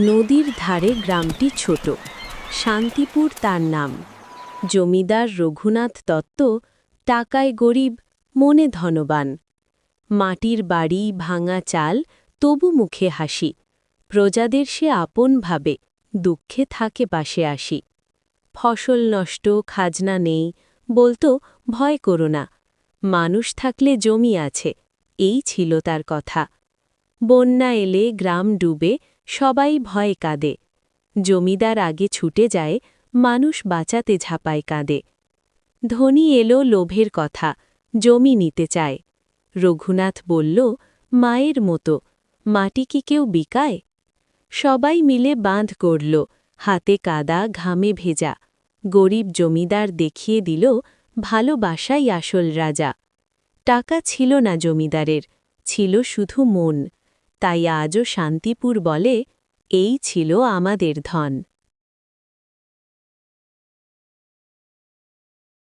নদীর ধারে গ্রামটি ছোট, শান্তিপুর তার নাম। জমিদার রঘুনাথ দত্ত টাকায় গরিব, মনে ধনবান। মাটির বাড়ি, ভাঙা চাল, তবু মুখে হাসি। প্রজাদের সে আপন ভাবে, দুঃখে থাকে পাশে আসি। ফসল নষ্ট, খাজনা নেই, বলতো ভয় করো না, মানুষ থাকলে জমি আছে, এই ছিল তার কথা। বন্যা এলে গ্রাম ডুবে, সবাই ভয়ে কাঁদে। জমিদার আগে ছুটে যায়, মানুষ বাঁচাতে ঝাঁপায় কাঁদে। ধনী এলো লোভের কথা, জমি নিতে চায়। রঘুনাথ বলল, মায়ের মতো, মাটি কি কেউ বিকায়? সবাই মিলে বাঁধ গড়ল, হাতে কাদা, ঘামে ভেজা। গরিব জমিদার দেখিয়ে দিল, ভালোবাসাই আসল রাজা। টাকা ছিল না জমিদারের, ছিল শুধু মন। তাই আজও শান্তিপুর বলে, এই ছিল আমাদের ধন।